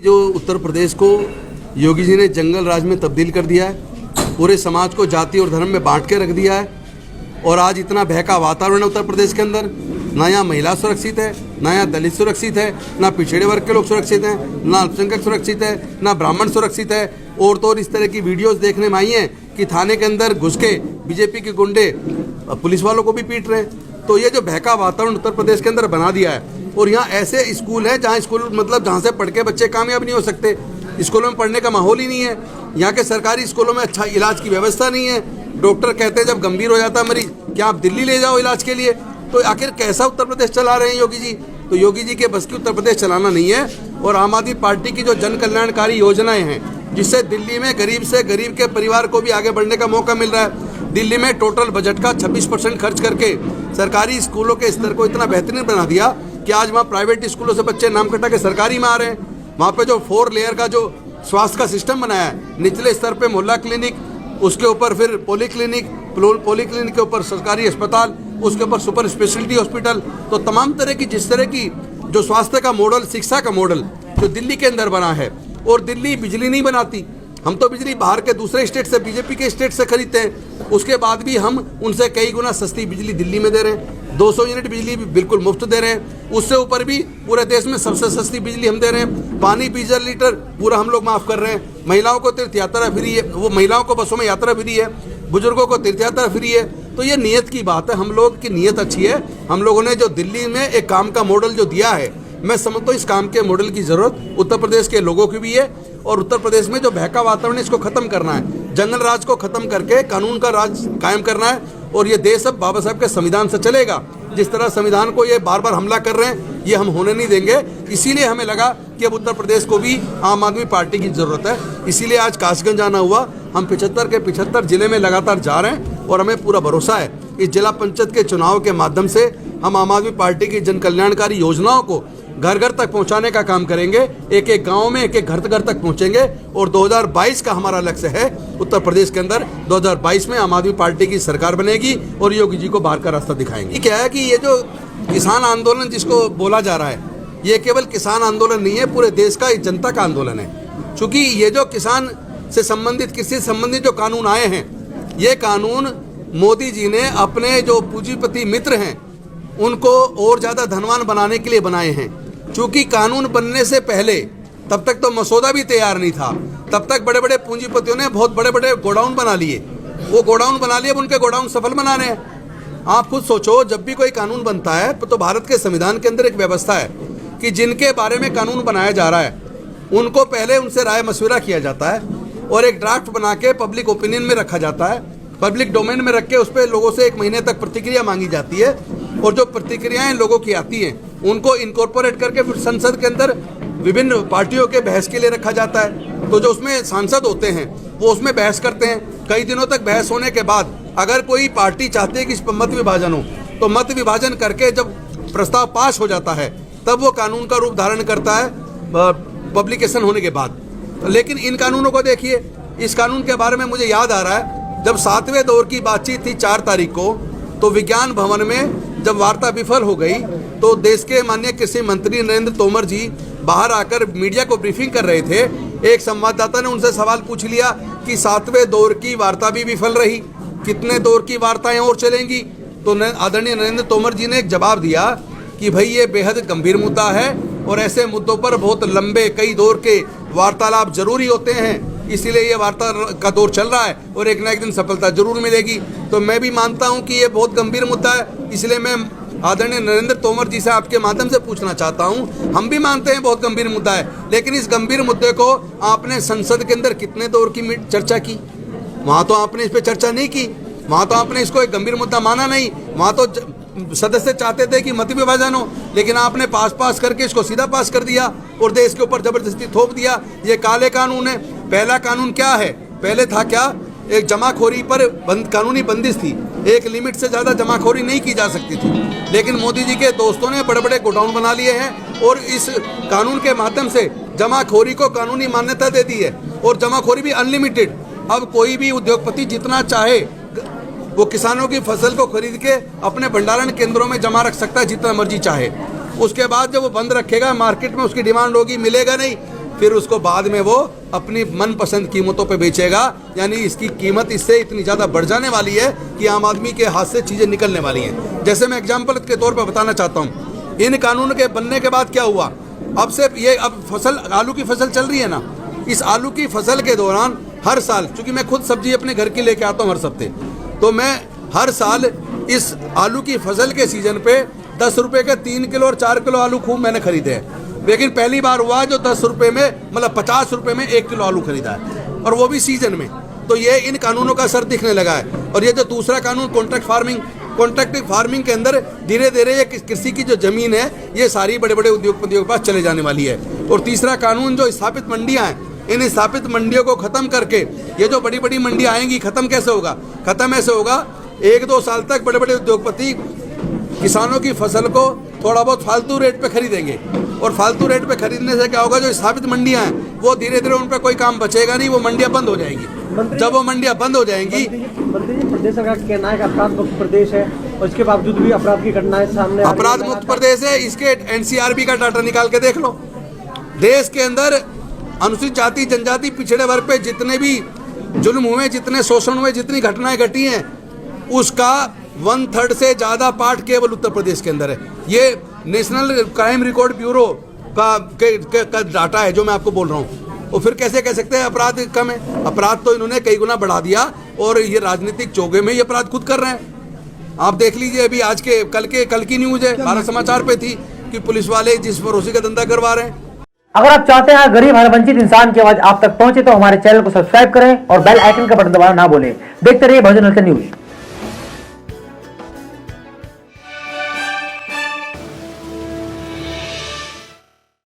जो उत्तर प्रदेश को योगी जी ने जंगल राज में तब्दील कर दिया है, पूरे समाज को जाति और धर्म में बांट के रख दिया है और आज इतना भय का वातावरण है उत्तर प्रदेश के अंदर। ना यहाँ महिला सुरक्षित है, ना यहाँ दलित सुरक्षित है, ना पिछड़े वर्ग के लोग सुरक्षित हैं, ना अल्पसंख्यक सुरक्षित है, ना ब्राह्मण सुरक्षित है। और तो और इस तरह की वीडियोस देखने में आई हैं कि थाने के अंदर घुस के बीजेपी के गुंडे पुलिस वालों को भी पीट रहे हैं। तो ये जो भय का वातावरण उत्तर प्रदेश के अंदर बना दिया है। और यहाँ ऐसे स्कूल हैं जहाँ जहाँ से पढ़ के बच्चे कामयाब नहीं हो सकते। स्कूलों में पढ़ने का माहौल ही नहीं है। यहाँ के सरकारी स्कूलों में अच्छा इलाज की व्यवस्था नहीं है। डॉक्टर कहते हैं जब गंभीर हो जाता है मरीज, क्या आप दिल्ली ले जाओ इलाज के लिए। तो आखिर कैसा उत्तर प्रदेश चला रहे हैं योगी जी। तो योगी जी के बस की उत्तर प्रदेश चलाना नहीं है। और आम आदमी पार्टी की जो जन कल्याणकारी योजनाएं हैं, जिससे दिल्ली में गरीब से गरीब के परिवार को भी आगे बढ़ने का मौका मिल रहा है। दिल्ली में टोटल बजट का 26% खर्च करके सरकारी स्कूलों के स्तर को इतना बेहतरीन बना दिया कि आज वहाँ प्राइवेट स्कूलों से बच्चे नाम कटा के सरकारी में आ रहे हैं। वहाँ पे जो 4 लेयर का जो स्वास्थ्य का सिस्टम बनाया है, निचले स्तर पे मोहल्ला क्लिनिक, उसके ऊपर फिर पॉलीक्लिनिक के ऊपर सरकारी अस्पताल, उसके ऊपर सुपर स्पेशलिटी हॉस्पिटल। तो तमाम तरह की जिस तरह की जो स्वास्थ्य का मॉडल, शिक्षा का मॉडल जो दिल्ली के अंदर बना है। और दिल्ली बिजली नहीं बनाती, हम तो बिजली बाहर के दूसरे स्टेट से, बीजेपी के स्टेट से खरीदते हैं। उसके बाद भी हम उनसे कई गुना सस्ती बिजली दिल्ली में दे रहे हैं। 200 यूनिट बिजली भी बिल्कुल मुफ्त दे रहे हैं। उससे ऊपर भी पूरे देश में सबसे सस्ती बिजली हम दे रहे हैं। पानी 20 लीटर पूरा हम लोग माफ़ कर रहे हैं। महिलाओं को तीर्थ यात्रा फ्री है, वो महिलाओं को बसों में यात्रा फ्री है, बुजुर्गों को तीर्थ यात्रा फ्री है। तो ये नीयत की बात है, हम लोग की नीयत अच्छी है। हम लोगों ने जो दिल्ली में एक काम का मॉडल जो दिया है, मैं समझता हूँ इस काम के मॉडल की ज़रूरत उत्तर प्रदेश के लोगों की भी है। और उत्तर प्रदेश में जो भय का वातावरण है, इसको खत्म करना है। जंगल राज को खत्म करके कानून का राज कायम करना है। और ये देश अब बाबा साहब के संविधान से चलेगा। जिस तरह संविधान को ये बार बार हमला कर रहे हैं, ये हम होने नहीं देंगे। इसीलिए हमें लगा कि अब उत्तर प्रदेश को भी आम आदमी पार्टी की ज़रूरत है। इसीलिए आज कासगंज आना हुआ। हम 75 के 75 जिले में लगातार जा रहे हैं और हमें पूरा भरोसा है इस जिला पंचायत के चुनाव के माध्यम से हम आम आदमी पार्टी की जन कल्याणकारी योजनाओं को घर घर तक पहुंचाने का काम करेंगे। एक एक गांव में, एक एक घर तक पहुंचेंगे। और 2022 का हमारा लक्ष्य है उत्तर प्रदेश के अंदर 2022 में आम आदमी पार्टी की सरकार बनेगी और योगी जी को बाहर का रास्ता दिखाएंगे। क्या है कि ये जो किसान आंदोलन जिसको बोला जा रहा है, ये केवल किसान आंदोलन नहीं है, पूरे देश का जनता का आंदोलन है। चूँकि ये जो किसान से संबंधित, कृषि से संबंधित जो कानून आए हैं, ये कानून मोदी जी ने अपने जो पूंजीपति मित्र हैं उनको और ज़्यादा धनवान बनाने के लिए बनाए हैं। चूँकि कानून बनने से पहले, तब तक तो मसौदा भी तैयार नहीं था, तब तक बड़े बड़े पूंजीपतियों ने बहुत बड़े बड़े गोडाउन बना लिए। वो गोडाउन बना लिए, अब उनके गोडाउन सफल बनाने हैं। आप खुद सोचो, जब भी कोई कानून बनता है तो भारत के संविधान के अंदर एक व्यवस्था है कि जिनके बारे में कानून बनाया जा रहा है उनको पहले उनसे राय मशविरा किया जाता है और एक ड्राफ्ट बना के पब्लिक ओपिनियन में रखा जाता है। पब्लिक डोमेन में रख के उस पर लोगों से 1 महीने तक प्रतिक्रिया मांगी जाती है। और जो प्रतिक्रियाएं लोगों की आती हैं उनको इनकॉर्पोरेट करके फिर संसद के अंदर विभिन्न पार्टियों के बहस के लिए रखा जाता है। तो जो उसमें सांसद होते हैं वो उसमें बहस करते हैं। कई दिनों तक बहस होने के बाद अगर कोई पार्टी चाहती है कि इस पर मत विभाजन हो, तो मत विभाजन करके जब प्रस्ताव पास हो जाता है तब वो कानून का रूप धारण करता है पब्लिकेशन होने के बाद। लेकिन इन कानूनों को देखिए, इस कानून के बारे में मुझे याद आ रहा है, जब 7वें दौर की बातचीत थी 4 तारीख को, तो विज्ञान भवन में जब वार्ता विफल हो गई तो देश के माननीय कृषि मंत्री नरेंद्र तोमर जी बाहर आकर मीडिया को ब्रीफिंग कर रहे थे। एक संवाददाता ने उनसे सवाल पूछ लिया कि 7वें दौर की वार्ता भी विफल रही, कितने दौर की वार्ताएं और चलेंगी। तो आदरणीय नरेंद्र तोमर जी ने एक जवाब दिया कि भाई ये बेहद गंभीर मुद्दा है और ऐसे मुद्दों पर बहुत लंबे कई दौर के वार्तालाप जरूरी होते हैं। इसीलिए ये वार्ता का दौर चल रहा है और एक न एक दिन सफलता जरूर मिलेगी। तो मैं भी मानता हूं कि ये बहुत गंभीर मुद्दा है। इसलिए मैं आदरणीय नरेंद्र तोमर जी से आपके माध्यम से पूछना चाहता हूं, हम भी मानते हैं बहुत गंभीर मुद्दा है, लेकिन इस गंभीर मुद्दे को आपने संसद के अंदर कितने दौर की चर्चा की? वहाँ तो आपने इस पर चर्चा नहीं की, वहाँ तो आपने इसको एक गंभीर मुद्दा माना नहीं। वहाँ तो सदस्य चाहते थे कि मत विभाजन हो, लेकिन आपने पास करके इसको सीधा पास कर दिया और देश के ऊपर जबरदस्ती थोप दिया। ये काले कानून है। पहला कानून क्या है? पहले था क्या? एक जमाखोरी पर कानूनी बंदिश थी, एक लिमिट से ज़्यादा जमाखोरी नहीं की जा सकती थी। लेकिन मोदी जी के दोस्तों ने बड़े बड़े गोडाउन बना लिए हैं और इस कानून के माध्यम से जमाखोरी को कानूनी मान्यता दे दी है और जमाखोरी भी अनलिमिटेड। अब कोई भी उद्योगपति जितना चाहे वो किसानों की फसल को खरीद के अपने भंडारण केंद्रों में जमा रख सकता है जितना मर्जी चाहे। उसके बाद जब वो बंद रखेगा, मार्केट में उसकी डिमांड होगी, मिलेगा नहीं, फिर उसको बाद में वो अपनी मनपसंद कीमतों पे बेचेगा। यानी इसकी कीमत इससे इतनी ज़्यादा बढ़ जाने वाली है कि आम आदमी के हाथ से चीज़ें निकलने वाली हैं। जैसे मैं एग्जाम्पल के तौर पर बताना चाहता हूँ, इन कानून के बनने के बाद क्या हुआ, अब से ये अब फसल आलू की फसल चल रही है ना, इस आलू की फसल के दौरान हर साल, चूँकि मैं खुद सब्जी अपने घर की लेके आता हूँ हर हफ्ते, तो मैं हर साल इस आलू की फसल के सीजन पे 10 रुपये के 3 किलो और 4 किलो आलू खूब मैंने खरीदे हैं। लेकिन पहली बार हुआ जो 10 रुपये में, मतलब 50 रुपये में 1 किलो आलू खरीदा है, और वो भी सीजन में। तो ये इन कानूनों का असर दिखने लगा है। और ये जो दूसरा कानून कॉन्ट्रैक्ट फार्मिंग के अंदर धीरे धीरे ये कृषि की जो जमीन है ये सारी बड़े बड़े उद्योगपतियों के पास चले जाने वाली है। और तीसरा कानून जो स्थापित मंडियाँ हैं, इन स्थापित मंडियों को ख़त्म करके ये जो बड़ी बड़ी मंडियाँ आएंगी, ख़त्म कैसे होगा? ख़त्म ऐसे होगा, 1-2 साल तक बड़े बड़े उद्योगपति किसानों की फसल को थोड़ा बहुत फालतू रेट पे खरीदेंगे, और फालतू रेट पे खरीदने से क्या होगा, जो स्थापित मंडियां हैं वो धीरे धीरे उन पर कोई काम बचेगा नहीं, वो मंडियां बंद हो जाएंगी। जब वो मंडियां बंद हो जाएंगी, प्रदेश सरकार का कहना है कि अपराध मुक्त प्रदेश है और इसके बावजूद भी अपराध की घटनाएं सामने, अपराध मुक्त प्रदेश है, इसके NCRB का डाटा निकाल के देख लो। देश के अंदर अनुसूचित जाति जनजाति पिछड़े वर्ग पे जितने भी जुल्म हुए, जितने शोषण हुए, जितनी घटनाएं घटी हैं, उसका 1/3 से ज़्यादा पार्ट केवल उत्तर प्रदेश के अंदर है। ये नेशनल क्राइम रिकॉर्ड ब्यूरो का डाटा है जो मैं आपको बोल रहा हूँ। और फिर कैसे कह सकते हैं अपराध कम है? अपराध तो इन्होंने कई गुना बढ़ा दिया, और ये राजनीतिक चोगे में ये अपराध खुद कर रहे हैं। आप देख लीजिए, अभी आज के कल की न्यूज़ है, भारत समाचार पे थी कि पुलिस वाले जिस भरोसे का धंधा करवा रहे हैं। अगर आप चाहते हैं गरीब हर वंचित इंसान की आवाज आप तक पहुंचे तो हमारे चैनल को सब्सक्राइब करें और बेल आइकन का बटन दबाना ना भूलें। देखते रहिए बहुजन हलचल न्यूज।